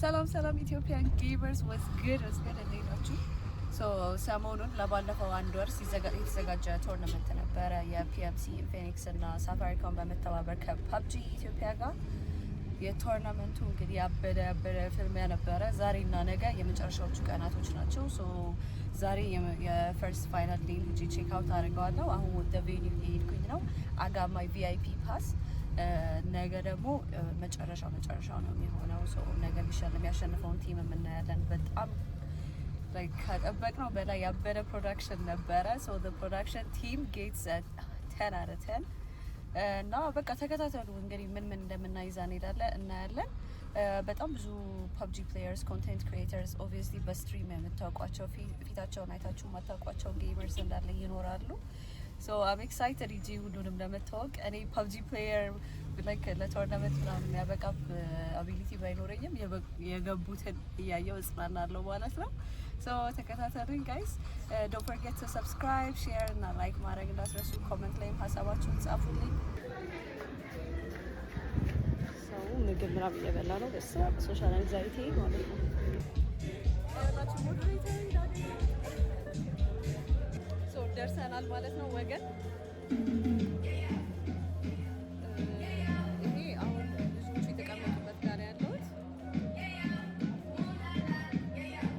ሰላም ኢትዮጵያን ጌመርስ was good እንዴት ናችሁ? ሰሞኑን ለባለፈው አንድ ወር የተዘጋጀ ቶርናመንት ነበረ የፒኤምሲ ኢንፊኒክስ እና ሳፋሪኮም በመተባበር ከፓብጂ ኢትዮጵያ ጋር የቶርናመንቱ እንግዲህ ያበደ ፍልሚያ ነበረ። ዛሬና ነገ የመጨረሻዎቹ ቀናቶች ናቸው። ዛሬ የፈርስት ፋይናል ዴይ ሄጄ ቼክ አውት አድርገዋለሁ። አሁን ወደ ቬኒው እየሄድኩኝ ነው። አጋማይ ቪአይፒ ፓስ ነገ ደግሞ መጨረሻው ነው የሚሆነው። ነገ የሚያሸንፈውን ቲም የምናያለን። በጣም ከጠበቅነው በላይ ያበደ ፕሮዳክሽን ነበረ። the production team gets a 10 out of 10 እና በቃ ተከታተሉ እንግዲህ ምን እንደምናይዛ እናያለን። በጣም ብዙ ፐብጂ ፕሌየርስ ኮንቴንት ክሪኤተርስ ኦብቪየስሊ በስትሪም የምታውቋቸው ፊታቸውን አይታችሁ የማታውቋቸው ጌመርስ እንዳለ ይኖራሉ። I'm excited ይጂ ሁሉንም ለመታወቅ። እኔ ፐብጂ ፕሌየር ለቶርናመንት ምናምን የሚያበቃ አቢሊቲ ባይኖረኝም የገቡትን እያየው እጽናናለሁ ማለት ነው። ተከታተሉኝ ጋይስ። ዶንት ፎርጌት ቱ ሰብስክራይብ፣ ሼር እና ላይክ ማድረግ እንዳትረሱ። ኮመንት ላይም ሀሳባችሁን ጻፉልኝ። ምግብ ምናምን እየበላ ነው። ሶሻል አንግዛይቲ ማለት ነው። ደርሰናል ማለት ነው ወገን። ይሄ አሁን ልጆቹ የተቀመጡበት ጋር ያለሁት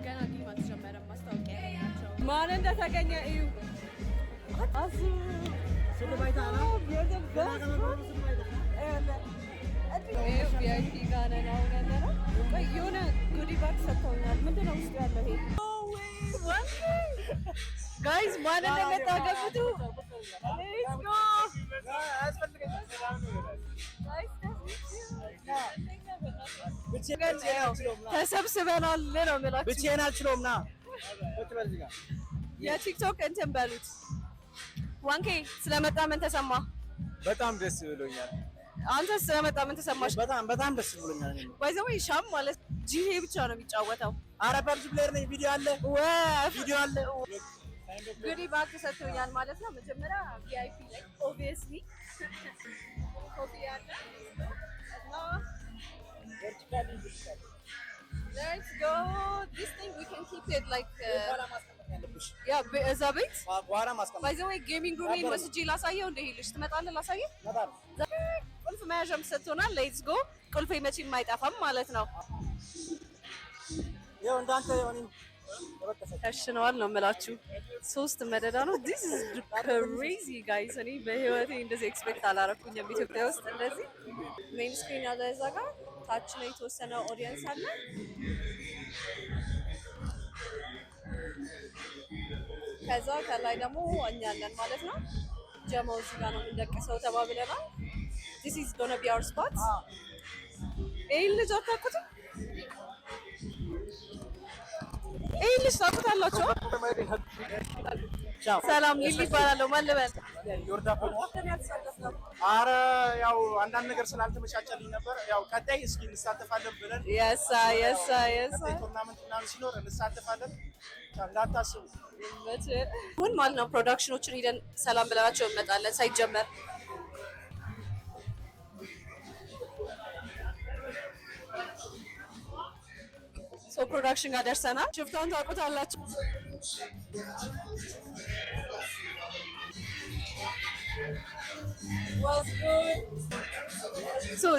ገና ጌም አልተጀመረም። ማስታወቂያ ያላቸው ማን እንደተገኘ እዩ። ቪአይፒ ጋር ነን አሁን ያለነው። የሆነ ጉዲ ባግ ሰጥተውኛል። ምንድን ነው ውስጡ ያለው? ይሄ ጋይስ ማን እንደመጣ ገምቱ። ተሰብስበናል ነው የምላችሁ። ብቻዬን አልችለውም። ና የቲክቶክ እንትን በሉት። ዋንኬ ስለመጣ ምን ተሰማ? በጣም ደስ ብሎኛል። አንተ ስለመጣ ምን ተሰማሽ? በጣም ደስ ብሎኛል። ባይዘው ሻም ማለት ጂሄ ብቻ ነው የሚጫወተው። አረ ፐብጂ ፕሌየር ነኝ። ቪዲዮ አለ ቪዲዮ አለ። ጉዲ ባግ ተሰጥቶኛል ማለት ነው። መጀመሪያ ቪአይፒ ላይ ኦብቪየስሊ ኮፒ ያለ እና let's go this thing we can keep it like እዛ ቤት በኋላ ማስቀመጥ by the way gaming room ወስጄ ላሳየው። እንደ ይልሽ ትመጣለህ? ላሳየው። ቁልፍ መያዣም ሰጥቶናል። ሌትስ ጎ። ቁልፌ መቼም አይጠፋም ማለት ነው። ያው እንዳንተ የሆነ ተሽነዋል ነው የምላችሁ። 3 መደዳ ነው። this is crazy guys። እኔ በህይወቴ እንደዚህ ኤክስፔክት አላረኩኝም። ኢትዮጵያ ውስጥ እንደዚህ ሜን ስክሪን ያለ እዛ ጋር ታች ላይ የተወሰነ ኦዲየንስ አለ። ከዛ ከላይ ደግሞ እኛ አለን ማለት ነው። ጀማው እዚህ ጋር ነው የምንደቅሰው ተባብለናል። this is gonna be our spot። ይሄን ልጅ አታውቁትም? ይሄን ልጅ ታውቁታላችሁ? ሰላም ሊሊ ይባላል። ማን ልበል? አረ ያው አንዳንድ ነገር ስላልተመቻቸልኝ ነበር። ያው ቀጣይ እስኪ እንሳተፋለን ብለን የሳ ቶርናመንት ምናምን ሲኖር እንሳተፋለን። እንዳታስቡ ምን ማለት ነው። ፕሮዳክሽኖችን ሄደን ሰላም ብለናቸው እንመጣለን ሳይጀመር። ፕሮዳክሽን ጋር ደርሰናል። ሽፍታውን ታውቁታላችሁ?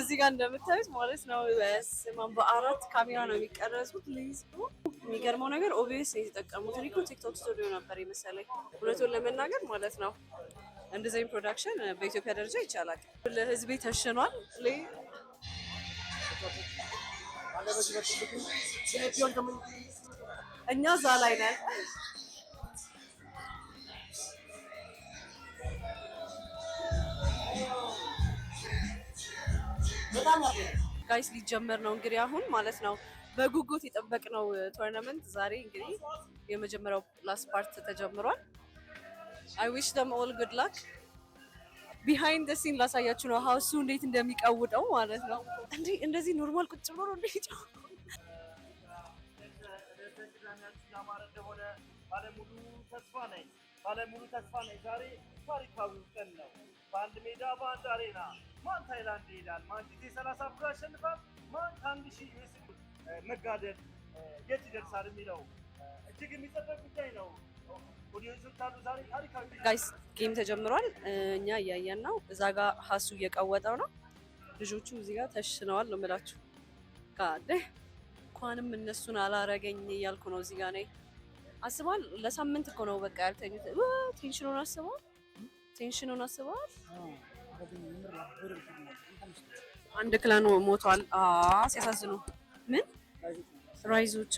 እዚህ ጋር እንደምታዩት ማለት ነው በ4 ካሜራ ነው የሚቀረጹት። የሚገርመው ነገር ኦቢኤስ የተጠቀሙት እኔ እኮ ቲክቶክ ስቱዲዮ ነበር የመሰለኝ እውነቱን ለመናገር ማለት ነው። እንደዚህ ፕሮዳክሽን በኢትዮጵያ ደረጃ ይቻላል። ለህዝቤ ተሽኗል። እኛ እዛ ላይ ነን። ጋይስ ሊጀመር ነው እንግዲህ አሁን ማለት ነው። በጉጉት የጠበቅነው ቶርናመንት ዛሬ እንግዲህ የመጀመሪያው ላስት ፓርት ተጀምሯል። I wish them all good luck። ቢሃይንድ ዘ ሲን ላሳያችሁ ነው ሀውሱ እንዴት እንደሚቀውጠው ማለት ነው። እንደዚህ ኖርማል ቁጭ ብሎ ነው እንደሚጫው። ባለሙሉ ተስፋ ነኝ። ዛሬ ታሪካዊ ቀን ነው። በአንድ ሜዳ በአንድ አሬና ማን ታይላንድ ይሄዳል? ማን ጊዜ 30 ብር ያሸንፋል? ማን 1000 ዩኤስዲ መጋደል የት ይደርሳል የሚለው እጅግ የሚጠበቅ ጉዳይ ነው። ጋይስ ጌም ተጀምሯል። እኛ እያየን ነው። እዛ ጋር ሀሱ እየቀወጠው ነው። ልጆቹ እዚህ ጋር ተሽነዋል ነው የምላችሁ። ጋር እንኳንም እነሱን አላረገኝ እያልኩ ነው። እዚህ ጋር ነኝ። አስበዋል። ለሳምንት እኮ ነው በቃ ያልተኙት። ቴንሽኑን አስበዋል። ቴንሽኑን አስበዋል። አንድ ክላን ሞቷል። ሲያሳዝኑ። ምን ራይዞች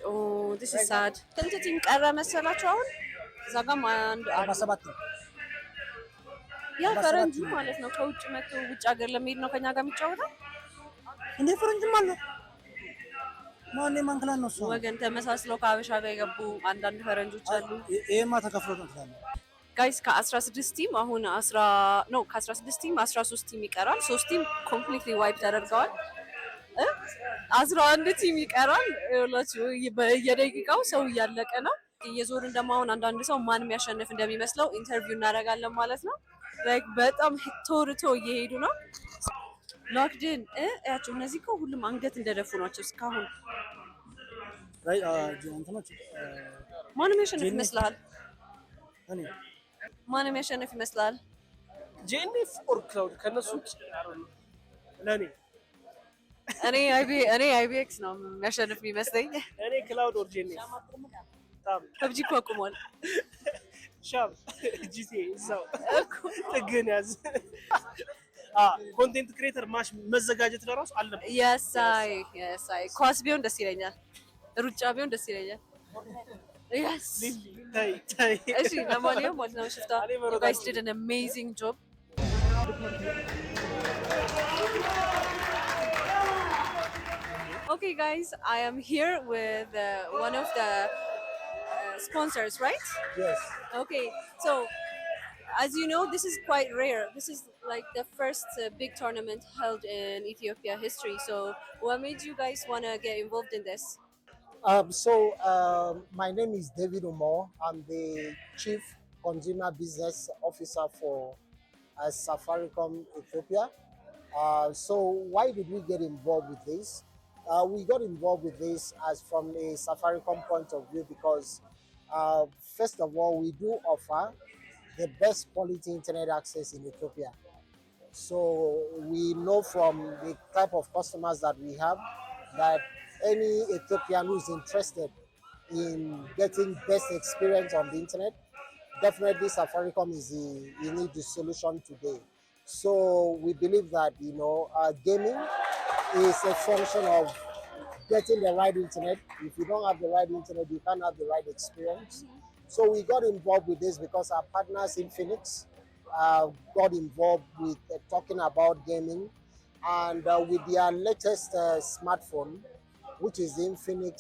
ዲስ ኢዝ ሳድ። ስንት ቲም ቀረ መሰላችሁ አሁን? እዛ ጋም አንድ 47 ያ ፈረንጁ ማለት ነው ከውጭ መጥቶ ውጭ ሀገር ለመሄድ ነው ከኛ ጋር የሚጫወተው። እንዴ ፈረንጅም አለ ማን ማንክላን ነው እሱ ወገን ተመሳስለው ከሀበሻ ጋር የገቡ አንዳንድ ፈረንጆች አሉ። ይሄማ ተከፍሎ ነው ትላለህ ጋይስ ከ16 ቲም አሁን ከ16 ቲም 13 ቲም ይቀራል። 3 ቲም ኮምፕሊትሊ ዋይፕ ተደርገዋል። 11 ቲም ይቀራል። ይኸውላችሁ በየደቂቃው ሰው እያለቀ ነው። እየዞርን ደግሞ አሁን አንዳንድ ሰው ማን የሚያሸንፍ እንደሚመስለው ኢንተርቪው እናደርጋለን ማለት ነው። ላይክ በጣም ቶርቶ እየሄዱ ነው። ሎክድን ያቸው እነዚህ እኮ ሁሉም አንገት እንደደፉ ናቸው እስካሁን። ማንም ያሸንፍ ይመስልሃል? ማንም ያሸንፍ ይመስልሃል? ጄኒፍ ኦር ክላውድ ከነሱ ለኔ እኔ አይቢኤክስ ነው የሚያሸንፍ የሚመስለኝ። እኔ ክላውድ ኦር ጄኒፍ ፐብጂ እኮ አቁሟል። ሻም ጂቲ እዛው ጥግን ያዝ ኮንቴንት ክሬተር ማሽ መዘጋጀት ለራሱ አለበት። የሳይ ኳስ ቢሆን ደስ ይለኛል፣ ሩጫ ቢሆን ደስ ይለኛል። እሺ ለማንኛውም ማለት ነው ሽፍታ you guys did an amazing job. Okay guys, I am here with one of the sponsors, right? Yes. Okay, so as you know, this is quite rare. This is like the first big tournament held in Ethiopia history. So what made you guys want to get involved in this? My name is David Umar. I'm the Chief Consumer Business Officer for Safaricom Ethiopia. So why did we get involved with this? We got involved with this as from a Safaricom point of view because first of all, we do offer the best quality internet access in Ethiopia. So we know from the type of customers that we have that any Ethiopian who is interested in getting best experience on the internet, definitely Safaricom is the solution today. So we believe that gaming is a function of getting the right internet. If you don't have the right internet, you can't have the right experience. So we got involved with this because our partners in Phoenix got involved with talking about gaming, and with their latest smartphone, which is the Infinix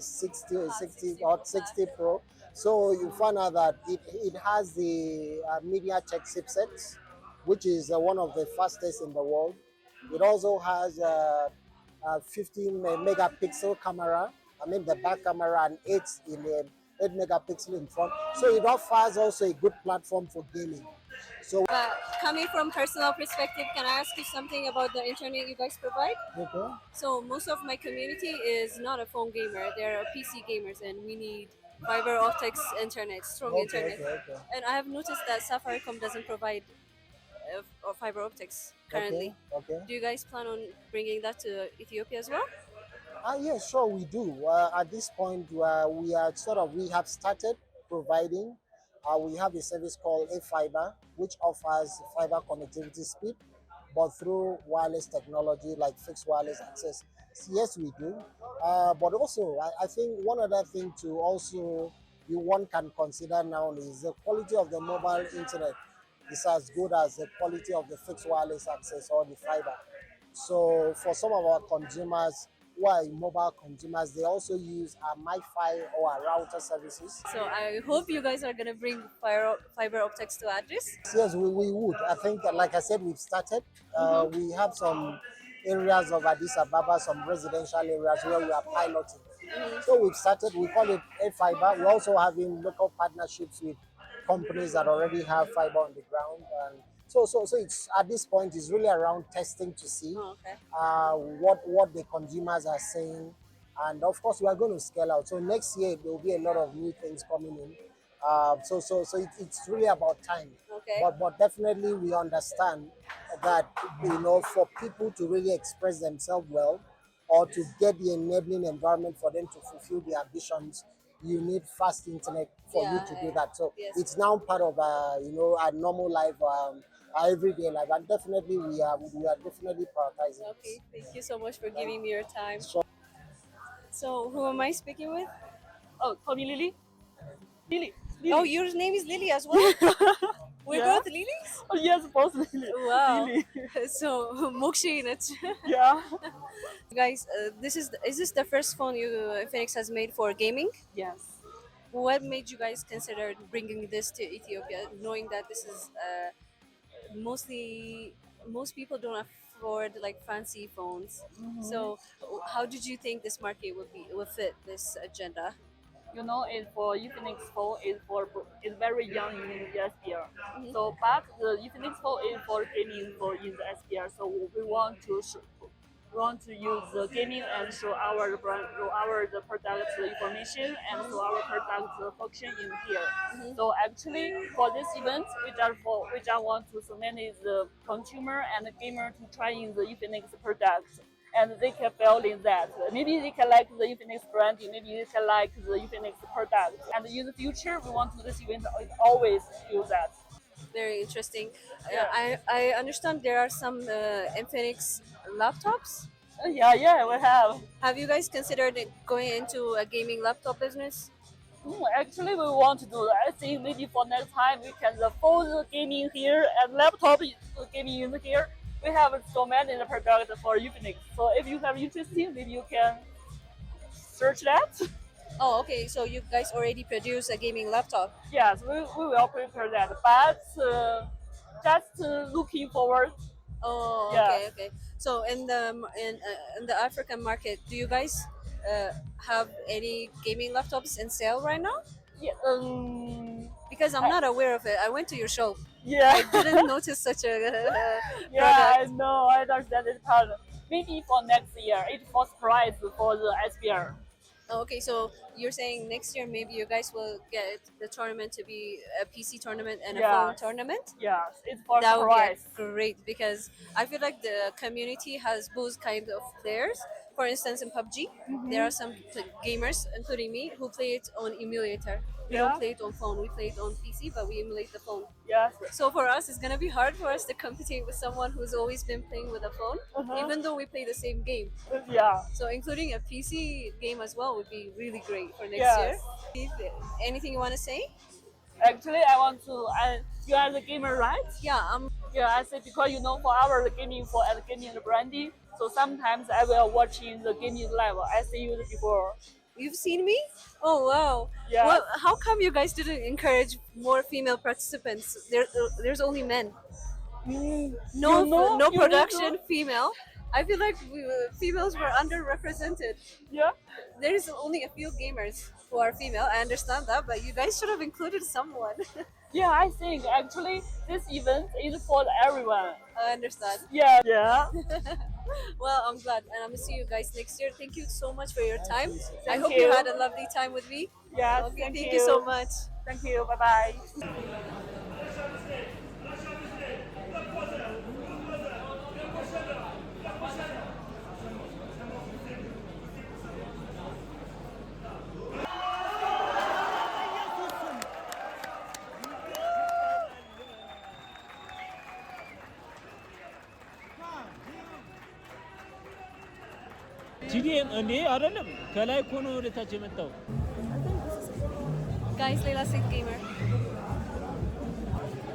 60 Pro. So you find out that it has the MediaTek chipset, which is one of the fastest in the world. It also has a 15 megapixel camera. I mean the back camera, and 8 megapixel in front. So it offers also a good platform for gaming. So coming from personal perspective, can I ask you something about the internet you guys provide? okay. So most of my community is not a phone gamer; they're PC gamers, and we need fiber optics internet, strong internet. Okay. And I have noticed that Safaricom doesn't provide fiber optics currently. Okay. Do you guys plan on bringing that to Ethiopia as well? Yes, sure, we do. At this point, we have started providing. We have a service called A-Fiber, which offers fiber connectivity speed, but through wireless technology like fixed wireless access. Yes, we do. But also, I think one other thing to also one can consider now is the quality of the mobile internet is as good as the quality of the fixed wireless access or the fiber. So for some of our consumers who are mobile consumers, they also use our MiFi or our router services. So I hope you guys are going to bring fiber optics to Addis. Yes, we would. I think, like I said, we've started. We have some areas of Addis Ababa, some residential areas where we are piloting. So we've started. We call it A-Fiber. We're also having local partnerships with companies that already have fiber on the ground. And so it's at this point it's really around testing to see what the consumers are saying And of course, we are going to scale out. So next year there will be a lot of new things coming in. It's really about time. Okay. But definitely we understand that for people to really express themselves well, or to get the enabling environment for them to fulfill their ambitions, you need fast internet for you to do that. So yes. it's now part of our normal life, our everyday life, and definitely we are definitely prioritizing. Okay, thank you so much for giving me your time. Sure. So, who am I speaking with? Oh, call me Lily. Lily. Oh, your name is Lily as well? We're Yeah. both Lilies? Oh, yes, both Lily. Wow. Lily. So, Mokshi in it. Yeah. Guys, is this the first phone Phoenix has made for gaming? Yes. What made you guys consider bringing this to Ethiopia, knowing that this is most people don't afford like fancy phones? So, how did you think this market would fit this agenda? You know, it's for Infinix phone is very young in the SPR. So, but the Infinix phone is for gaming for in the SPR. So we want to use the gaming and show our brand, the product information and show our product function in here. So actually, for this event, which I want to so many the consumer and the gamer to try in the Infinix product. And they can feel in that. Maybe they can like the Infinix branding, maybe they can like the Infinix product. And in the future, we want to this event always use that. Very interesting. Yeah. I understand there are some Infinix laptops. Yeah, we have. Have you guys considered going into a gaming laptop business? Actually, we want to do that. I think maybe for next time, we can afford the gaming here and laptop gaming in here. We have so many products for Infinix. So if you have interesting, maybe you can search that. Oh, okay. So you guys already produce a gaming laptop. Yes, we will prepare that. But just looking forward. Oh, Yeah. okay. So in the African market, do you guys have any gaming laptops in sale right now? Yeah, Because I'm not aware of it. I went to your shop. yeah. I didn't notice such a Yeah, I product. know. I understand this part. Maybe for next year, it's for prize for the SPR. Oh, okay, so you're saying next year maybe you guys will get the tournament to be a PC tournament and a phone Yes. tournament? Yes, it's for That would prize. be great because I feel like the community has both kind of players. For instance, in PUBG, there are some gamers, including me, who play it on emulator. We Yeah. don't play it on phone. We play it on PC, but we emulate the phone. Yes. So for us, it's gonna be hard for us to compete with someone who's always been playing with a phone, even though we play the same game. Yeah. So including a PC game as well would be really great for next Yes. year. Anything you want to say? Actually, I want to. You are the gamer, right? Yeah, Yeah, I say because you know for our gaming and gaming and branding. So sometimes I will watching the gaming live. I see you before. you've seen me? Oh wow! Yeah. Well, how come you guys didn't encourage more female participants? There's only men. No, no you production know. female. I feel like females were underrepresented. Yeah. There is only a few gamers who are female. I understand that, but you guys should have included someone. Yeah, I think actually this event is for everyone. I understand. Yeah. Yeah. Well, I'm glad, and I'm gonna see you guys next year. Thank you so much for your time. I Thank hope you you. had a lovely time with me. Yes. Okay, Thank thank you so much. Thank you. Bye bye. ጂዲኤም እንዴ አይደለም ከላይ እኮ ነው ወደ ታች የመጣው Guys, Leila Singh Gamer.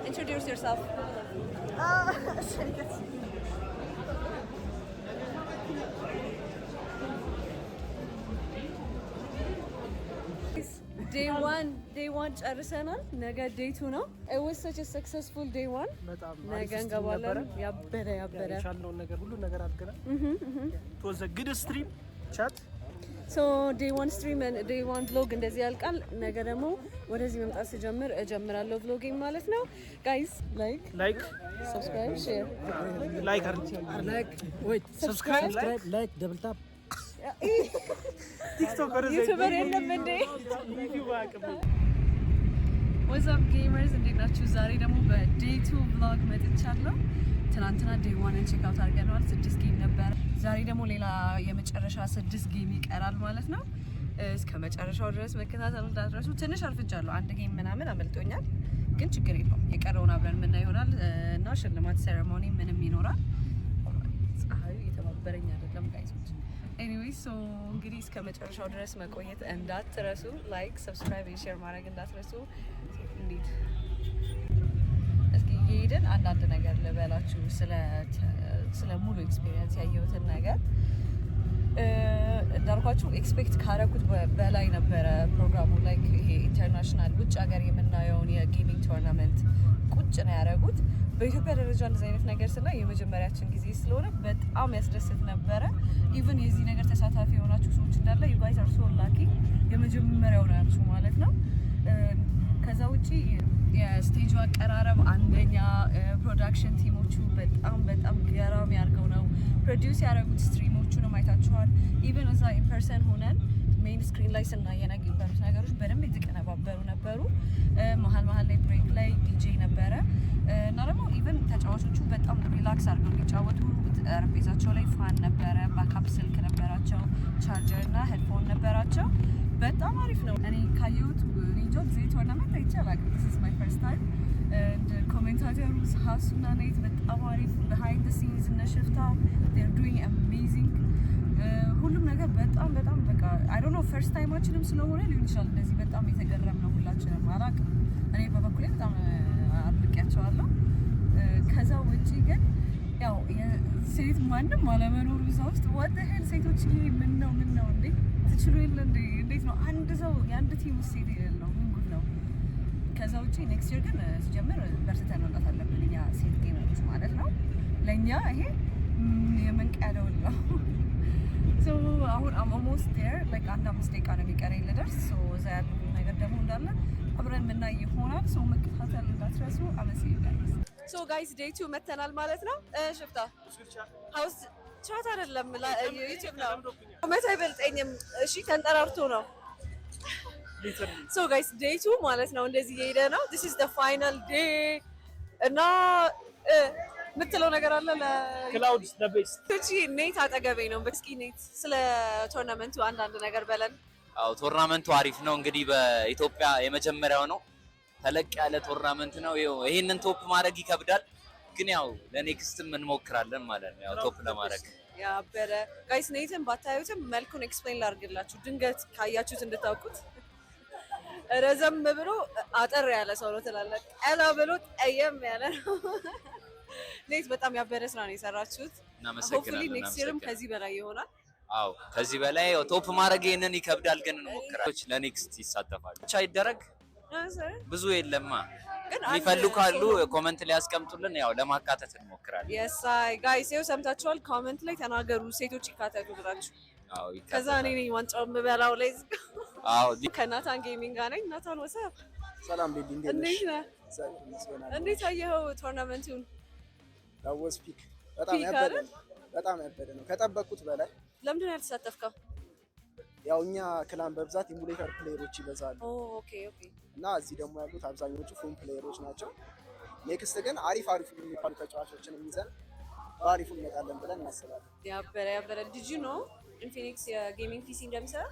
Introduce yourself. Day one ጨርሰናል። ነገ day 2 ነው። It was such a successful day 1. በጣም ነገ እንገባለን። ያበረ ያልቻልነውን ነገር ሁሉ ነገር አድርገናል። it was a good stream chat. So day 1 stream and day 1 vlog እንደዚህ ያልቃል። ነገ ደግሞ ወደዚህ መምጣት ስጀምር እጀምራለሁ vlogging ማለት ነው። Guys, like subscribe, share. like wait subscribe like double tap ቲክቶከር ዩቲዩበር የለም እንዴ? ወዛም ጌመርስ እንዴት ናችሁ? ዛሬ ደግሞ በዴይ 2 ብሎግ መጥቻለሁ። ትናንትና ዴይ 1 ቼክ አውት አድርገናል። 6 ጌም ነበር። ዛሬ ደግሞ ሌላ የመጨረሻ 6 ጌም ይቀራል ማለት ነው። እስከ መጨረሻው ድረስ መከታተል እንዳትረሱ። ትንሽ አርፍጃለሁ፣ አንድ ጌም ምናምን አመልጦኛል፣ ግን ችግር የለውም። የቀረውን አብረን የምናየው ይሆናል እና ሽልማት ሴሬሞኒ ምንም ይኖራል። ፀሐዩ እየተባበረኝ አይደለም ጋይሶች። ኤኒዌይ ሶ እንግዲህ እስከ መጨረሻው ድረስ መቆየት እንዳትረሱ። ላይክ፣ ሰብስክራይብ፣ ሼር ማድረግ እንዳትረሱ። እንዴት እስኪ እየሄድን አንዳንድ ነገር ልበላችሁ ስለ ሙሉ ኤክስፒሪየንስ ያየሁትን ነገር። እንዳልኳችሁ ኤክስፔክት ካረኩት በላይ ነበረ ፕሮግራሙ። ላይክ ይሄ ኢንተርናሽናል ውጭ ሀገር የምናየውን የጌሚንግ ቶርናመንት ቁጭ ነው ያደረጉት። በኢትዮጵያ ደረጃ እንደዚህ አይነት ነገር ስናይ የመጀመሪያችን ጊዜ ስለሆነ በጣም ያስደስት ነበረ። ኢቨን የዚህ ነገር ተሳታፊ የሆናችሁ ሰዎች እንዳለ ዩ ጋይስ አር ሶ ላኪ። የመጀመሪያው ነው ያልኩት ማለት ነው። ከዛ ውጪ የስቴጁ አቀራረብ አንደኛ፣ ፕሮዳክሽን ቲሞቹ በጣም ገራሚ አድርገው ነው ፕሮዲውስ ያደረጉት። ስትሪሞቹንም አይታችኋል። ኢቨን እዛ ኢንፐርሰን ሆነን ሜይን ስክሪን ላይ ስናይ የነበሩት ነገሮች በደንብ የተቀነባበሩ ነበሩ። መሀል ላይ ብሬክ ላይ ዲጄ ነበረ እና ደግሞ ኢቨን ተጫዋቾቹ በጣም ሪላክስ አድርገው እንዲጫወቱ ጠረጴዛቸው ላይ ፋን ነበረ፣ ባካፕ ስልክ ነበራቸው፣ ቻርጀር እና ሄድፎን ነበራቸው። በጣም አሪፍ ነው። እኔ ካየሁት ሪንጆ ጊዜ ቶርናመንት አይቼ አላውቅም። ዲስ ኢዝ ማይ ፈርስት ታይም። ኮሜንታተሩ ሀሱና ኔት በጣም አሪፍ። ቢሃይንድ ዘ ሲንስ እነ ሽፍታ ዜር ዱይንግ አሜዚንግ። ሁሉም ነገር በጣም በቃ አይ ዶንት ኖ ፈርስት ታይማችንም ስለሆነ ሊሆን ይችላል እንደዚህ በጣም የተገረምነው ሁላችንም። አላውቅም፣ እኔ በበኩሌ በጣም አድንቄያቸዋለሁ። ከዛ ውጪ ግን ያው ሴት ማንም አለመኖሩ እዛ ውስጥ ወደ ሄል ሴቶች ይሄ ምን ነው እንዴ ትችሉ የለ እንዴ? እንዴት ነው አንድ ሰው የአንድ ቲም ውስጥ ሴት የሌለው? ምን ጉድ ነው? ከዛ ውጪ ኔክስት ይር ግን ሲጀምር በርትተን መውጣት አለብን እኛ ሴት ጌመሮች ማለት ነው። ለእኛ ይሄ የመንቀያ ደውል ነው። አሁን አሞስት ዴር ላይክ አንድ 5 ደቂቃ ነው የሚቀረኝ ልደርስ። እዛ ያሉ ነገር ደግሞ እንዳለ አብረን የምናይ ይሆናል። መከታተል እንዳትረሱ። አመሰግናለሁ። ጋይስ ዴይ 2 መተናል ማለት ነው። ሽፍታ ሀውስ ቻት አይደለም ዩቲዩብ ነው። አመት አይበልጠኝም። እሺ ተንጠራርቶ ነው። ጋይስ ዴይ 2 ማለት ነው እንደዚህ እየሄደ ነው። this is the final day እና የምትለው ነገር አለ ክላውድስ ዘ ቤስት። እቺ ኔት አጠገቤ ነው። እስኪ ኔት ስለ ቶርናመንቱ አንዳንድ ነገር በለን። አው ቶርናመንቱ አሪፍ ነው። እንግዲህ በኢትዮጵያ የመጀመሪያው ነው። ተለቅ ያለ ቶርናመንት ነው። ይሄንን ቶፕ ማድረግ ይከብዳል፣ ግን ያው ለኔክስትም እንሞክራለን ማለት ነው። ያው ቶፕ ለማድረግ ያበረ ጋይስ ኔትን ባታዩትም መልኩን ኤክስፕሌን ላድርግላችሁ ድንገት ካያችሁት እንድታውቁት። ረዘም ብሎ አጠር ያለ ሰው ነው ትላለህ፣ ቀላ ብሎ ጠየም ያለ ነው። ኔት በጣም ያበረ ስራ ነው የሰራችሁት። ሆፕፉሊ ኔክስት ይርም ከዚህ በላይ ይሆናል። አው ከዚህ በላይ ቶፕ ማድረግ ይሄንን ይከብዳል፣ ግን እንሞክራለን። ለኔክስት ይሳተፋሉ ብቻ ይደረግ። ብዙ የለማ ግን የሚፈልጉ ካሉ ኮሜንት ላይ ያስቀምጡልን፣ ያው ለማካተት እንሞክራለን። የሳይ ጋይስ ይኸው ሰምታችኋል። ኮሜንት ላይ ተናገሩ፣ ሴቶች ይካተቱ ብላችሁ። አዎ ከዛ እኔ ነኝ ዋንጫው የምበላው ላይ። አዎ ከናታን ጌሚንግ ጋር ነኝ። ናታን ወሰብ ሰላም ቤዲ፣ እንዴት ነህ? እንዴት አየኸው ቶርናመንቱን? ዳወስ ፒክ በጣም ያበደ ነው ከጠበቅኩት በላይ። ለምንድን ነው ያልተሳተፍከው? ያው እኛ ክላን በብዛት ኢሙሌተር ፕሌየሮች ይበዛሉ። ኦኬ እና እዚህ ደግሞ ያሉት አብዛኞቹ ፉል ፕሌየሮች ናቸው። ኔክስት ግን አሪፍ የሚባሉ ተጫዋቾችንም ይዘን በአሪፉ እንመጣለን ብለን እናስባለን። ያበረ ልጅ ነው ኢንፊኒክስ የጌሚንግ ፒሲ እንደሚሰራ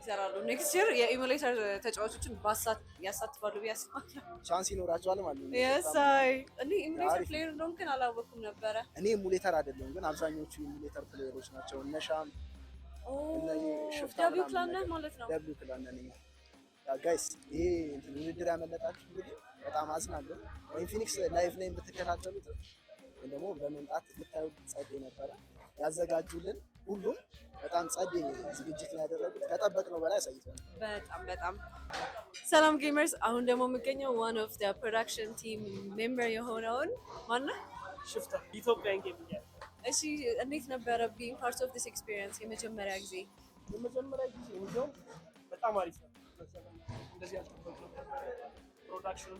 ይሰራሉ። ኔክስት ይር የኢሙሌተር ተጫዋቾችን ያሳትፋሉ ብዬ አስባለሁ። ቻንስ ይኖራቸዋል ማለት ነው። የሳይ እኔ ኢሙሌተር ፕሌየር እንደሆነ ግን አላወኩም ነበረ። እኔ ኢሙሌተር አይደለም፣ ግን አብዛኞቹ ኢሙሌተር ፕሌየሮች ናቸው። እነሻም ደብሊው ክላን ነህ ማለት ነው። ደብሊው ክላን ነኝ። ጋይስ ይሄ ውድድር ያመለጣችሁ እንግዲህ በጣም አዝናለሁ። ኢንፊኒክስ ላይቭ ላይ የምትከታተሉት ወይም ደግሞ በመምጣት የምታዩት ጸዴ ነበረ ያዘጋጁልን። ሁሉም በጣም ጸዴ ዝግጅት ነው ያደረጉት። ከጠበቅነው በላይ አሳይተዋል። በጣም ሰላም ጌመርስ። አሁን ደግሞ የምገኘው ዋን ኦፍ ዘ ፕሮዳክሽን ቲም ሜምበር የሆነውን ማነው ሽፍታ ኢትዮጵያን ጌሚንግ። እሺ እንዴት ነበረ ቢንግ ፓርት ኦፍ ዲስ ኤክስፒሪየንስ? የመጀመሪያ ጊዜ እንደውም በጣም አሪፍ ነው። እንደዚህ ያልተፈጠረ ፕሮዳክሽኑ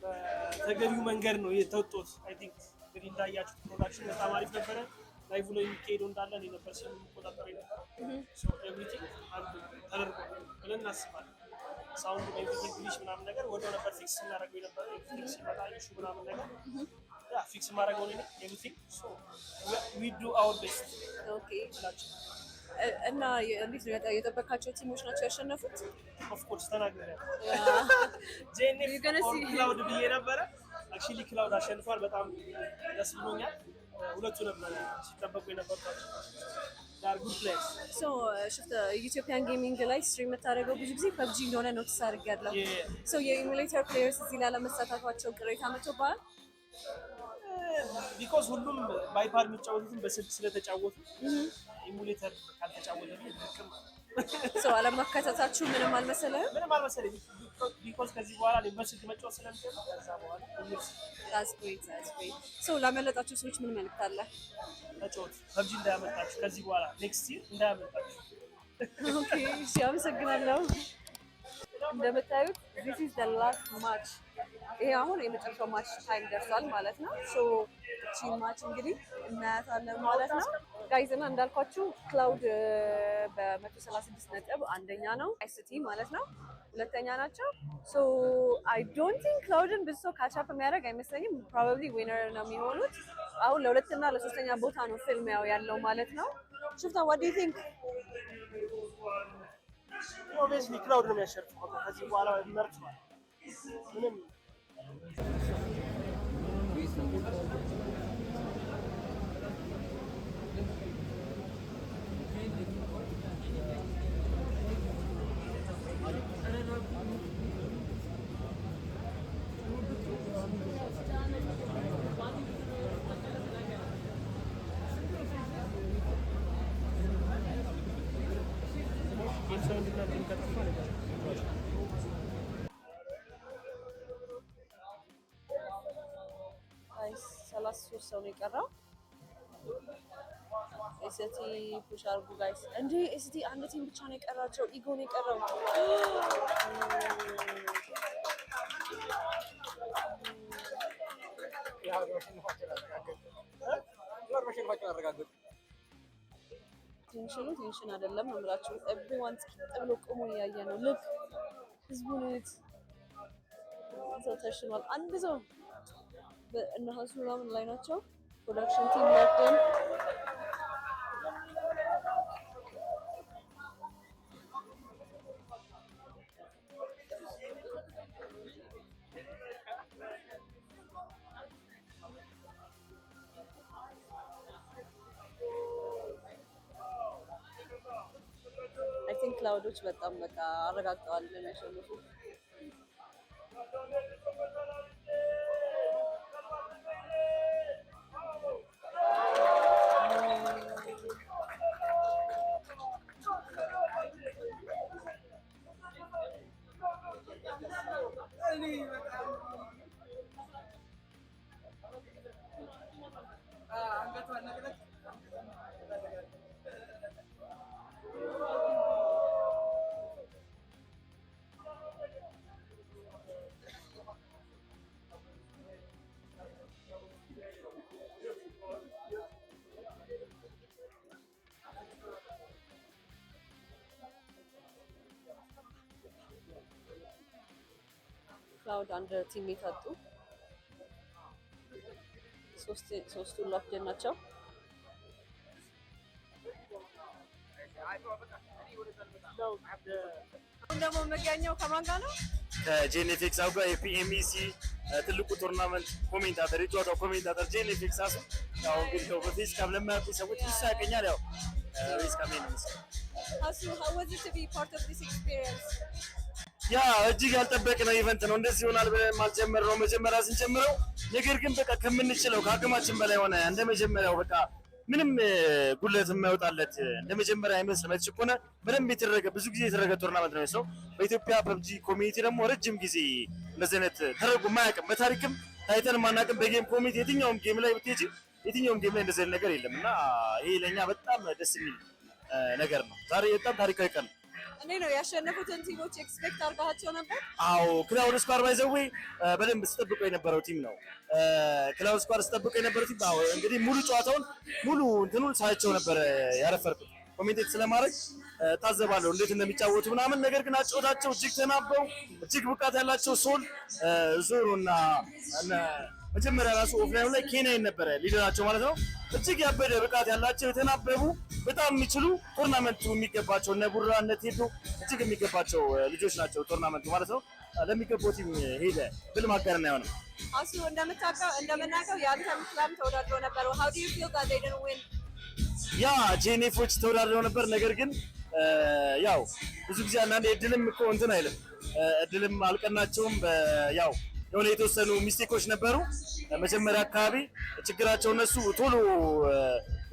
በተገቢው መንገድ ነው የተወጡት። አይ ቲንክ እንግዲህ እንዳያችሁት ፕሮዳክሽን በጣም አሪፍ ነበረ። ላይቭ ላይ የሚካሄደው እንዳለ ነው ነበር ሲቆጣጠር ነበር ሶ ኤቭሪቲንግ አንድ ተደርጎ ብለን እናስባለን ሳውንድ ኤቭሪቲንግ ግሊች ምናምን ነገር ወዲያው ነበር ፊክስ እናደርገው ነበር ፊክስ ይመጣ ኢሹ ምናምን ነገር ያ ፊክስ ማድረገው ነው ኤቭሪቲንግ ሶ we do our best ኦኬ እና እንዴት ነው የጠበቃቸው ቲሞች ናቸው ያሸነፉት? ኦፍ ኮርስ ተናግረናል ጄኔፍ ክላውድ ብዬ ነበረ አክቹሊ ክላውድ አሸንፏል በጣም ደስ ብሎኛል ሁለቱ ነበር ሲጠበቁ የነበሩት ዳር ጉድ ፕሌስ ሶ ሽፍታ ኢትዮጵያን ጌሚንግ ላይ ስትሪም የምታደርገው ብዙ ጊዜ ፐብጂ እንደሆነ ኖቲስ አድርጌያለሁ ሶ የኢሙሌተር ፕሌየርስ እዚህ ላይ ለመሳተፋቸው ቅሬታ መጥቶብሃል? ቢኮዝ ሁሉም ባይፓድ የሚጫወቱትን በስልክ ስለተጫወቱ ኢሙሌተር ካልተጫወተ ልክም ሶ አለማካተታችሁ ምንም አልመሰለህም? ምንም አልመሰለኝም ቢኮዝ ከዚህ በኋላ በስልክ መጫወት ስለምጀምር ከዛ በኋላ that's great ሶ ላመለጣችሁ ሰዎች ምን መልዕክት አለ? መጫወት ፐብጂ እንዳያመልጣችሁ ከዚህ በኋላ ኔክስት ይር እንዳያመልጣችሁ ኦኬ እሺ አመሰግናለሁ እንደምታዩት this is the last match ይሄ አሁን የመጨረሻው ማች ታይም ደርሷል ማለት ነው ሶ እቺ ማች እንግዲህ እናያታለን ማለት ነው ጋይዝ እና እንዳልኳችሁ ክላውድ በ136 ነጥብ አንደኛ ነው አይሲቲ ማለት ነው ሁለተኛ ናቸው ሶ አይ ዶንት ቲንክ ክላውድን ብዙ ሰው ካች አፕ የሚያደርግ አይመስለኝም ፕሮባብሊ ዊነር ነው የሚሆኑት አሁን ለሁለተኛ ለሶስተኛ ቦታ ነው ፊልም ያለው ማለት ነው ሽፍታ what do you think ኦብቪየስሊ ክላውድ ነው የሚያሸንፈው ከዚህ በኋላ መርጧል ምንም ሶስት ሰው ነው የቀረው ኤስቲ ፑሽ አድርጉ ጋይስ እንዴ ኤስቲ አንድ ቲም ብቻ ነው የቀራቸው ኢጎ ነው የቀረው ቴንሽን አይደለም ነው የምላችሁ ኤቭሪዋን ጥብሎ ቆሞ ያየ ነው ልክ ህዝቡን ሰው ተሽኗል አንድ ሰው በእነሱ ምናምን ላይ ናቸው ፕሮዳክሽን ቲም ያደን አይ ቲንክ ክላውዶች በጣም በቃ አረጋግጠዋል ለሚያሸንፉ ክላውድ አንድ ቲሜት አጡ ሶስቱ ላፍጀን ናቸው ደግሞ መገኛው ከማን ጋር ነው ከጄኔፊክስ ጋር የፒኤምኢሲ ትልቁ ቱርናመንት ኮሜንታተር የጨዋታው ኮሜንታተር ጄኔፊክስ አሱ ያው እንግዲህ ነው በፊት ለማያውቁ ሰዎች ይሳቀኛል ያው ሪስ ካሜን ነው አሱ how was it to be part of this experience ያ እጅግ ያልጠበቅነው ኢቨንት ነው እንደዚህ ይሆናል ብለን ማልጀመርነው መጀመሪያ ስንጀምረው ነገር ግን በቃ ከምንችለው ከአቅማችን በላይ ሆነ እንደ መጀመሪያው በቃ ምንም ጉለት የማይወጣለት እንደ መጀመሪያ አይመስልም እችኮነ ምንም የተደረገ ብዙ ጊዜ የተደረገ ቱርናመንት ነው ሰው በኢትዮጵያ ፐብጂ ኮሚኒቲ ደግሞ ረጅም ጊዜ እንደዚህ አይነት ተደርጎ ማያውቅም በታሪክም ታይተን ማናውቅም በጌም ኮሚኒቲ የትኛውም ጌም ላይ ብትሄጂ የትኛውም ጌም ላይ እንደዚህ አይነት ነገር የለምና ይሄ ለኛ በጣም ደስ የሚል ነገር ነው ዛሬ በጣም ታሪካዊ ቀን እኔ ነው ያሸነፉትን ቲሞች ኤክስፔክት አድርጋቸው ነበር? አዎ ክላውድ ስኳር ባይዘዌ በደንብ ስጠብቀው የነበረው ቲም ነው። ክላውድ ስኳር ስጠብቀው የነበረው ቲም አዎ እንግዲህ ሙሉ ጨዋታውን ሙሉ እንትኑን ሳይቸው ነበር ያረፈርኩት ኮሜንቴት ስለማድረግ ታዘባለሁ እንዴት እንደሚጫወቱ ምናምን። ነገር ግን አጫወታቸው እጅግ ተናበው እጅግ ብቃት ያላቸው ሶል ዞሮና መጀመሪያ ራሱ ኦፍላይን ላይ ኬንያን ነበረ ሊደራቸው ማለት ነው። እጅግ ያበደ ብቃት ያላቸው የተናበቡ በጣም የሚችሉ ቶርናመንቱ የሚገባቸው እነ ቡራ እነ ቴዶ እጅግ የሚገባቸው ልጆች ናቸው ቶርናመንቱ ማለት ነው። ለሚገባው ቲም ሄደ ብል ማጋነን አይሆንም። አሱ እንደምናውቀው የአንተም ክለብ ተወዳድሮ ነበር። how do you feel that they didn't win? ያ ጄኔፎች ተወዳድረው ነበር። ነገር ግን ያው ብዙ ጊዜ አንዳንዴ እድልም እኮ እንትን አይልም እድልም አልቀናቸውም። ያው የሆነ የተወሰኑ ሚስቴኮች ነበሩ መጀመሪያ አካባቢ። ችግራቸው እነሱ ቶሎ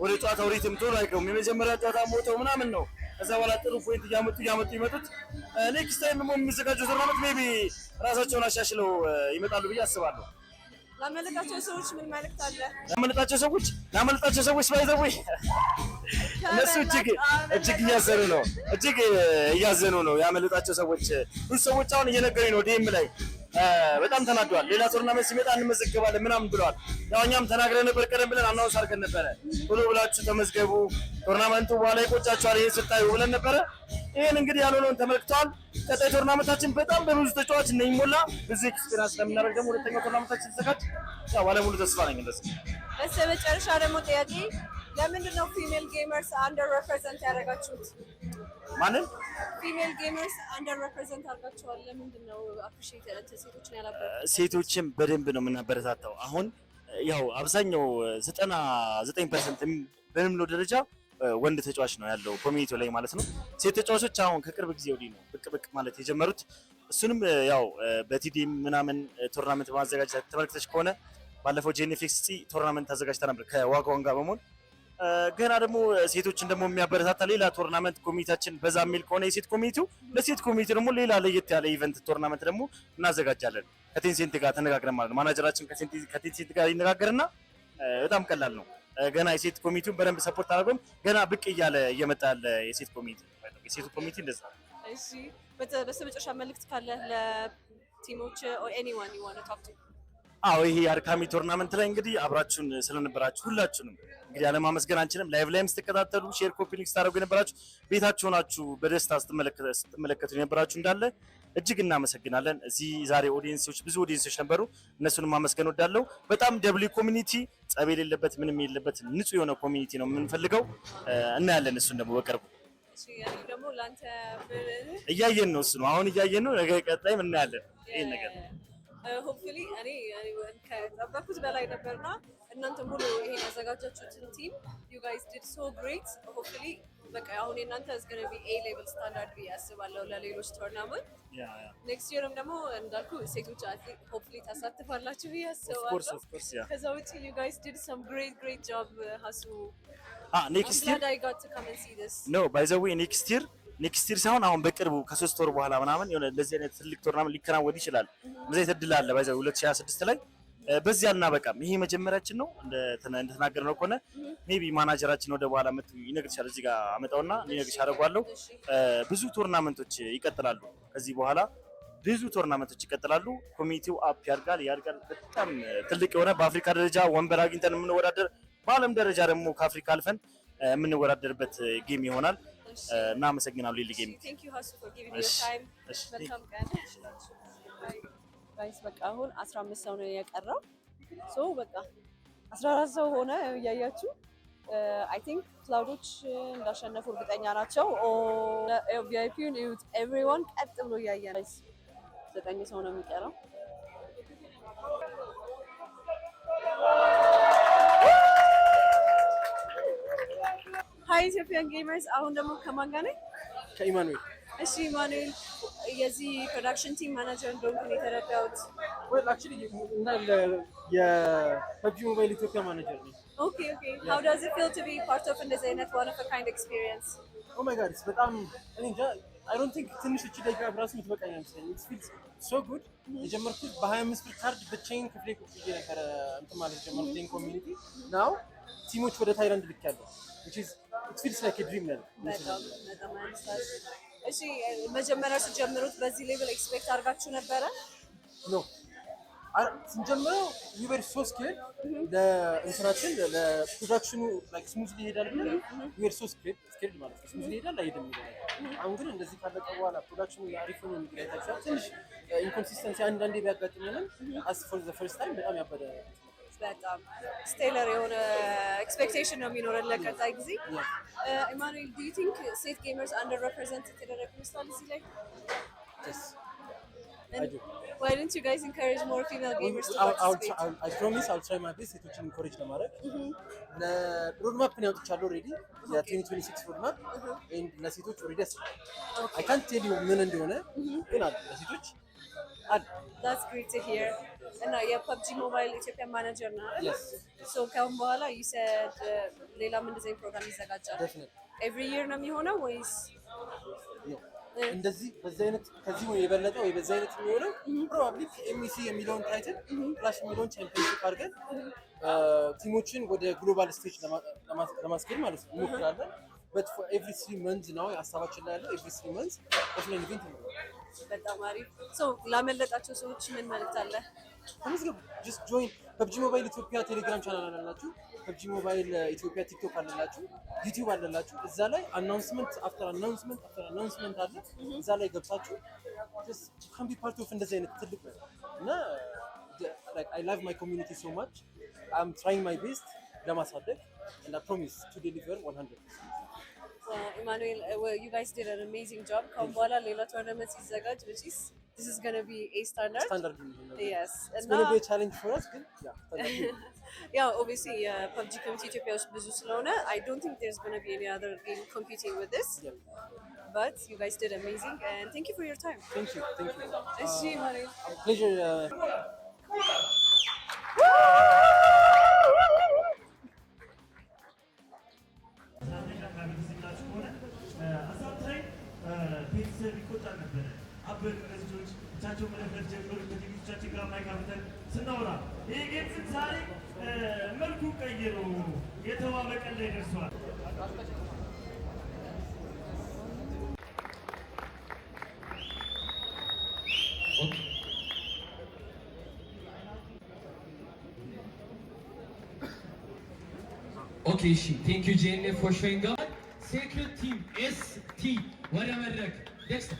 ወደ ጨዋታው ሪትም ቶሎ አይገቡም። የመጀመሪያ ጨዋታ ሞተው ምናምን ነው ከዛ በኋላ ጥሩ ፖይንት እያመጡ ይመጡት። ኔክስት ታይም ደግሞ የሚዘጋጀው ቶርናመንት ሜቢ ራሳቸውን አሻሽለው ይመጣሉ ብዬ አስባለሁ። ላመለጣቸው ሰዎች ምን መልእክት አለ? ላመለጣቸው ሰዎች ባይዘው እነሱ እጅግ እያዘኑ ነው ያመለጣቸው ሰዎች። ብዙ ሰዎች አሁን እየነገሩኝ ነው ዲኤም ላይ በጣም ተናደዋል። ሌላ ቶርናመንት ሲመጣ እንመዘገባለን ምናምን ብለዋል። ያው እኛም ተናግረን ነበር፣ ቀደም ብለን አናውንስ አድርገን ነበረ ቶሎ ብላችሁ ተመዝገቡ ቶርናመንቱ በኋላ ይቆጫችኋል ይሄን ስታዩ ብለን ነበረ። ይሄን እንግዲህ ያልሆነውን ተመልክተዋል። ቀጣይ ቶርናመንታችን በጣም በብዙ ተጫዋች እንደሚሞላ ብዙ ኤክስፒሪያንስ ስለምናደርግ ደግሞ ሁለተኛው ቶርናመንታችን ተዘጋጅ ያው ባለሙሉ ተስፋ ነኝ። እንደዚህ በመጨረሻ ደግሞ ጥያቄ ለምንድን ነው ፊሜል ጌመርስ አንደር ሪፕሬዘንት ያደረጋችሁት? ማንን ፊሜል ጌመርስ አንደር ሪፕሬዘንት አድርጋችኋል? ለምንድን ነው አፕሪሺየት ሴቶችን ያላበረታታችሁት? ሴቶችን በደንብ ነው የምናበረታታው። አሁን ያው አብዛኛው 99% በምንለው ደረጃ ወንድ ተጫዋች ነው ያለው ኮሚኒቲው ላይ ማለት ነው። ሴት ተጫዋቾች አሁን ከቅርብ ጊዜ ወዲህ ነው ብቅ ማለት የጀመሩት። እሱንም ያው በቲዲም ምናምን ቶርናመንት ማዘጋጀት ተመልክተሽ ከሆነ ባለፈው ጄኔፊክስ ቶርናመንት አዘጋጅታ ነበር ከዋጋውን ጋር በመሆን ገና ደግሞ ሴቶችን ደግሞ የሚያበረታታ ሌላ ቶርናመንት ኮሚኒቲያችን በዛ የሚል ከሆነ የሴት ኮሚኒቲው ለሴት ኮሚኒቲ ደግሞ ሌላ ለየት ያለ ኢቨንት ቶርናመንት ደግሞ እናዘጋጃለን። ከቴንሴንት ጋር ተነጋግረን ማለት ነው። ማናጀራችን ከቴንሴንት ጋር ይነጋገርና በጣም ቀላል ነው። ገና የሴት ኮሚኒቲውን በደንብ ሰፖርት አድርገን ገና ብቅ እያለ እየመጣ ያለ የሴት ኮሚኒቲ የሴቱ ኮሚኒቲ እንደዛ። እሺ በስተመጨረሻ መልእክት ካለ ለቲሞች or anyone you want to talk to? አዎ ይሄ አርካሚ ቶርናመንት ላይ እንግዲህ አብራችሁን ስለነበራችሁ ሁላችሁንም እንግዲህ አለማመስገን አንችልም። ላይቭ ላይም ስትከታተሉ ሼር ኮፒ ሊንክ ስታደርጉ የነበራችሁ ቤታችሁ ሆናችሁ በደስታ ስትመለከቱ የነበራችሁ እንዳለ እጅግ እናመሰግናለን። እዚህ ዛሬ ኦዲየንሶች ብዙ ኦዲየንሶች ነበሩ፣ እነሱንም ማመስገን ወዳለው። በጣም ደብሊ ኮሚኒቲ ጸብ የሌለበት ምንም የሌለበት ንጹህ የሆነ ኮሚኒቲ ነው የምንፈልገው። እናያለን እሱን ደግሞ በቅርቡ ደግሞ ላንተ እያየን ነው። እሱ ነው አሁን እያየን ነው። ነገ ቀጣይም እናያለን ይሄን ነገር ሆፕፉሊ እኔ ከጠበኩት በላይ ነበርና እናንተ ሙሉ ይሄን ያዘጋጃችሁትን ቲም you guys did so great. ሆፕፉሊ በቃ አሁን እናንተ is going to be A level standard ብዬ አስባለሁ ለሌሎች ቶርናመንት ኔክስት ይርም ደግሞ እንዳልኩ ሴቶች አትሌት ሆፕፉሊ ታሳትፋላችሁ ብዬ አስባለሁ። ከዛ ውጪ you guys did some great job ሀሱ ኔክስት ይር I got to come and see this. No by the way ኔክስት ይር ሳይሆን አሁን በቅርቡ ከ3 ወር በኋላ ምናምን የሆነ እንደዚህ አይነት ትልቅ ቶርናመንት ሊከናወን ይችላል። እንደዚህ የተድል አለ ባይዘው 2026 ላይ በዚህ አልናበቃም። ይሄ መጀመሪያችን ነው እንደተናገርነው ከሆነ ሜቢ ማናጀራችን ወደ በኋላ መጥቶ ይነግርሻል። እዚህ ጋር አመጣውና ሊነግርሽ አደርጋለሁ። ብዙ ቶርናመንቶች ይቀጥላሉ። ከዚህ በኋላ ብዙ ቶርናመንቶች ይቀጥላሉ። ኮሚኒቲው አፕ ያድጋል። በጣም ትልቅ የሆነ በአፍሪካ ደረጃ ወንበር አግኝተን የምንወዳደር በዓለም ደረጃ ደግሞ ከአፍሪካ አልፈን የምንወዳደርበት ጌም ይሆናል። እናመሰግናለሁ ሊሊ ጌም። Thank you Hasu for giving me your time. መልካም ቀን ጋይስ። በቃ አሁን 15 ሰው ነው የቀረው። ሶ በቃ 14 ሰው ሆነ እያያችሁ። I think ክላውዶች እንዳሸነፉ እርግጠኛ ናቸው። ቪአይፒውን እዩት everyone ቀጥ ብሎ እያየ ነው። 9 ሰው ነው የሚቀረው። ሃይ ኢትዮጵያን ጌመርስ። አሁን ደግሞ ከማን ጋር ነኝ? ከኢማኑኤል። እሺ ኢማኑኤል የዚህ ፕሮዳክሽን ቲም ማናጀር እንደሆንኩ ነው የተረዳሁት። well actually እንዳለ የፐብጂ ሞባይል ኢትዮጵያ ማናጀር ነኝ። Okay. How does it feel to be part of this one of a kind experience? Oh my god, በጣም እኔ እንጃ I don't think ትንሽ እቺ ደቂቃ ብራስ የምትበቃኝ አይመስለኝም። It feels so good። የጀመርኩት በ25 ብር ካርድ ብቻዬን ክፍሌ ቁጭ ብዬ ነበረ እንትን ማለት ጀመርኩት ኮሚኒቲ now ቲሞች ወደ ታይላንድ ልክ ያለው which is it feels like a dream now. በጣም እሺ መጀመሪያ ስትጀምሩት በዚህ ሌቭል ኤክስፔክት አድርጋችሁ ነበረ? ኖ ስንጀምረው we were so scared ለእንትናችን ለፕሮዳክሽኑ like smoothly ይሄዳል ብለን we were so scared ማለት ነው smoothly ይሄዳል አይሄድም ይላል። አሁን ግን እንደዚህ ካለቀ በኋላ ፕሮዳክሽኑ አሪፍ ነው የሚገኝታችሁ ትንሽ ኢንኮንሲስተንሲ አንዳንዴ ቢያጋጥመንም as for the first time በጣም ያበደ በጣም ስቴለር የሆነ ኤክስፔክቴሽን ነው የሚኖረን ለቀጣይ ጊዜ። ኢማኑኤል do you think ሴት ጌመርስ አንደር ሪፕሬዘንት ተደረጉ ይመስላል እዚህ ላይ? yes And why don't you guys encourage more female gamers to participate? I promise I'll try my best ሴቶችን ኢንኮሬጅ ለማድረግ ለሮድማፕ ነው ያወጣቻለሁ ኦልሬዲ የ2026 ሮድማፕ and ለሴቶች ኦልሬዲ I can't tell you ምን እንደሆነ ግን አለ ለሴቶች አለ። That's great to hear. እና የፐብጂ ሞባይል ኢትዮጵያ ማኔጀር ነው አይደል? Yes. So ካሁን በኋላ you said ሌላም እንደዚህ ፕሮግራም ይዘጋጃል? Definitely. Every year ነው የሚሆነው ወይስ ነው? እንደዚህ በዛ አይነት ከዚህ ወይ የበለጠ ወይ በዛ አይነት የሚሆነው ፕሮባብሊ ኤምሲ የሚለውን ታይትል ፍላሽ የሚለውን ቻምፒዮንሺፕ አድርገን ቲሞችን ወደ ግሎባል ስቴጅ ለማስኬድ ማለት ነው እንሞክራለን። but for every 3 months ነው ሀሳባችን ላይ ያለው every 3 months ኦፍላይን ኢቨንት ነው። በጣም አሪፍ። ሶ ላመለጣቸው ሰዎች ምን መልዕክት አለ? ተመዝገቡ። just join PUBG Mobile ኢትዮጵያ ቴሌግራም ቻናል አላችሁ፣ PUBG Mobile ኢትዮጵያ ቲክቶክ አላችሁ፣ ዩቲዩብ አላችሁ። እዛ ላይ አናውንስመንት አፍተር አናውንስመንት አለ። እዛ ላይ ገብታችሁ just can be part of እንደዚህ አይነት ትልቅ እና like I love my community so much. I'm trying my best ለማሳደግ and I promise to deliver 100%. Emmanuel, well, you guys did an amazing job. ካሁን በኋላ ሌላ ቶርናመንት ሲዘጋጅ which is this is going to be a standard. Yes. It's going to be a challenge for us, but yeah, standard. Yeah, obviously PUBG community ኢትዮጵያ ውስጥ ብዙ ስለሆነ I don't think there's going to be any other game competing with this. Yeah. But you guys did amazing and thank you for your time. Thank you. እሺ Emmanuel. Pleasure. ቤተሰብ ይቆጣ ነበረ። አበደ ልጆች ብቻቸው መለፍለፍ ጀምሮ ከቴክኒኮቻችን ጋር ማይካፍተን ስናወራ ይህ ጌም ዛሬ መልኩ ቀይሮ የተዋበ ቀን ላይ ደርሷል። Okay, thank you JNF for showing up. Sacred Team ST ወደ መድረክ next.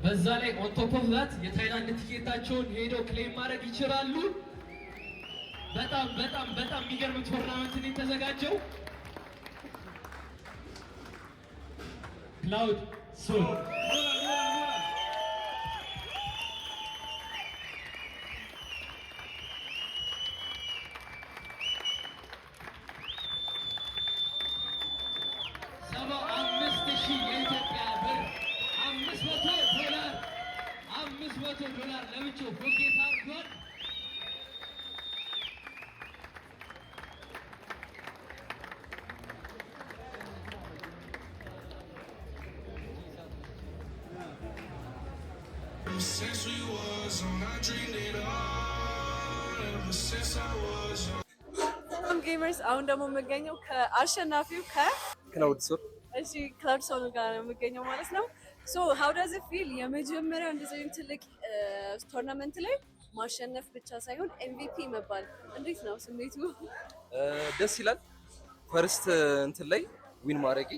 በዛ ላይ ኦን ቶፕ ኦፍ ዛት የታይላንድ ቲኬታቸውን ሄደው ክሌም ማድረግ ይችላሉ። በጣም የሚገርም ቶርናመንት ነው የተዘጋጀው። ክላውድ ሶል $500 ለብቻው ፎኬት አድርጓል። Since we was on, I dreamed it all. Ever since I was on. ጌመርስ አሁን ደግሞ የምገኘው ከአሸናፊው ክላውድ ሶል እሺ ክላውድ ሶል ጋር ነው የምገኘው ማለት ነው። ሶ ሃው ዳዝ ኢት ፊል የመጀመሪያው እንደዚህ ትልቅ ቶርናመንት ላይ ማሸነፍ ብቻ ሳይሆን ኤምቪፒ መባል እንዴት ነው ስሜቱ? ደስ ይላል። ፈርስት እንትን ላይ ዊን ማድረጊ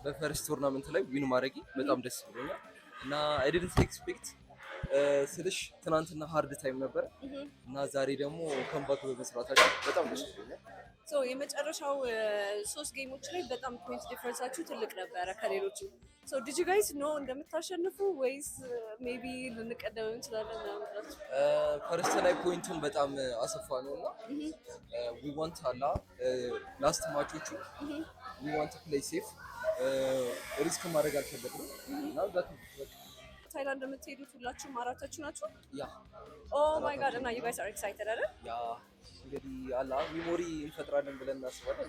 በፈርስት ቶርናመንት ላይ ዊን ማድረጊ በጣም ደስ ብሎኛል እና አይ ዲድንት ኤክስፔክት ስልሽ ትናንትና ሃርድ ታይም ነበረ እና ዛሬ ደግሞ ከምባክ በመስራታችን በጣም ደስ ብሎኛል። ሶ የመጨረሻው 3 ጌሞች ላይ በጣም ፖይንት ዲፈረንሳችሁ ትልቅ ነበረ ከሌሎቹ። ሶ ዲድ ዩ ጋይስ ኖ እንደምታሸንፉ ወይስ ሜቢ ልንቀደም እንችላለን ማለት? ፈርስት ላይ ፖይንቱን በጣም አሰፋ ነው እና ዊ ዋንት አላ ላስት ማቾቹ ዊ ዋንት ፕሌይ ሴፍ ሪስክ ማድረግ አልፈለግንም እና ታይላንድ የምትሄዱት ሁላችሁም አራታችሁ ናችሁ? ያ ኦ ማይ ጋድ እና ዩ ጋይስ አር ኤክሳይትድ አይደል? ያ እንግዲህ አላ ሚሞሪ እንፈጥራለን ብለን እናስባለን።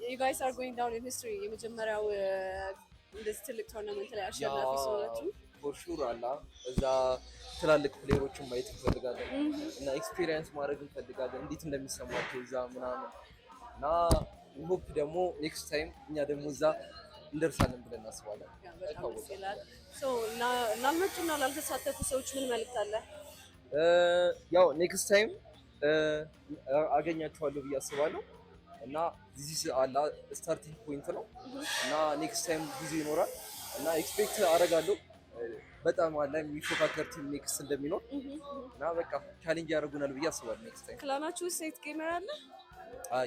ዩ ጋይስ አር ጎይንግ ዳውን ኢን ሂስትሪ የመጀመሪያው እንደዚህ ትልቅ ቶርናመንት ላይ አሸናፊ ስለሆናችሁ ፎር ሹር አላ እዛ ትላልቅ ፕሌየሮችን ማየት እንፈልጋለን እና ኤክስፒሪየንስ ማድረግ እንፈልጋለን እንዴት እንደሚሰማቸው እዛ ምናምን እና ሆፕ ደግሞ ኔክስት ታይም እኛ ደግሞ እዛ እንደርሳለን ብለን እናስባለን። ላልመጡና ላልተሳተፉ ሰዎች ምን መልዕክት አለ? ያው ኔክስት ታይም አገኛቸዋለሁ ብዬ አስባለሁ እና ዚስ አላ ስታርቲንግ ፖይንት ነው እና ኔክስት ታይም ጊዜ ይኖራል እና ኤክስፔክት አደርጋለሁ በጣም አላ የሚፎካከር ቲም ኔክስት እንደሚኖር እና በቃ ቻሌንጅ ያደርጉናል ብዬ አስባለሁ። ኔክስት ታይም ክላናችሁ ሴት ጌመር አለ?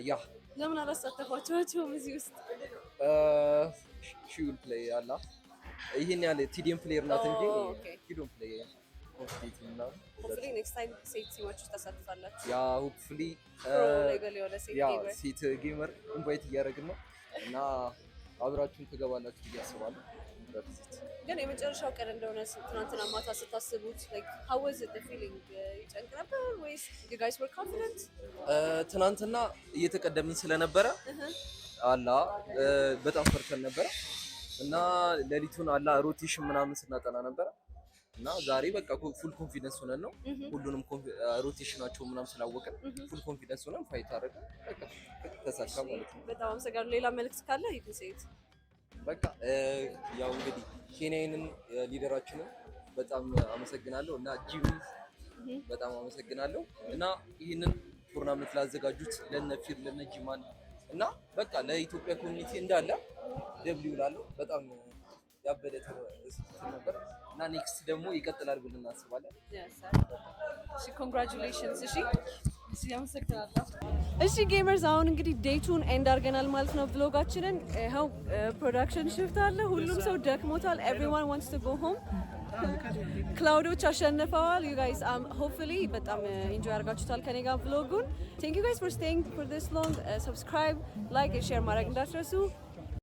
ያ ለምን አላሳተፏቸውም እዚህ ውስጥ? ሺውል ፕሌይ አላ ይሄን ያለ ቲዲኤም ፕሌየር ናት እንጂ ሂዶን ፕሌይ ኮምፒቲቲቭ ነው። ሆፕፉሊ ኔክስት ታይም ሴት ቲሞች ተሳትፋላችሁ። ያ ሆፕፉሊ ሌቨል የሆነ ሴት ጌመር ኢንቫይት እያደረግን ነው እና አብራችሁን ትገባላችሁ ብዬ አስባለሁ። ግን የመጨረሻው ቀን እንደሆነ ትናንትና ማታ ስታስቡት how was it the feeling? ይጨንቅ ነበር ወይስ you guys were confident? ትናንትና እየተቀደምን ስለነበረ አላ በጣም ፈርተን ነበረ እና ሌሊቱን አላ ሮቴሽን ምናምን ስናጠና ነበረ እና ዛሬ በቃ ፉል ኮንፊደንስ ሆነን ነው ሁሉንም ሮቴሽናቸው ምናምን ስላወቀን ፉል ኮንፊደንስ ሆነን ፋይት አደረግን። በቃ ተሳካ ማለት ነው። በጣም አመሰግናለሁ። ሌላ መልዕክት ካለ ይሁን ሴት በቃ ያው እንግዲህ ኬንያንን ሊደራችንን በጣም አመሰግናለሁ እና ጂም በጣም አመሰግናለሁ እና ይህንን ቱርናመንት ላዘጋጁት ለነ ፊር ለነ ጂማን እና በቃ ለኢትዮጵያ ኮሚኒቲ እንዳለ ደብሊው ላለው በጣም ያበደ ነበር እና ኔክስት ደግሞ ይቀጥላል ብለን እናስባለን። እሺ ኮንግራቹሌሽንስ። እሺ ያመሰግናለሁ። እሺ ጌመርስ አሁን እንግዲህ ዴቱን ኤንድ አድርገናል ማለት ነው ብሎጋችንን። ይኸው ፕሮዳክሽን ሽፍት አለ፣ ሁሉም ሰው ደክሞታል። ኤቭሪዋን ዋንትስ ቱ ጎ ሆም። ክላውዶች አሸንፈዋል። ዩ ጋይስ ሆፕፉሊ በጣም ኢንጆይ አድርጋችሁታል ከኔ ጋር ብሎጉን። ቴንክ ዩ ጋይስ ፎር ስቴይንግ ፎር ዲስ ሎንግ። ሰብስክራይብ፣ ላይክ፣ ሼር ማድረግ እንዳትረሱ።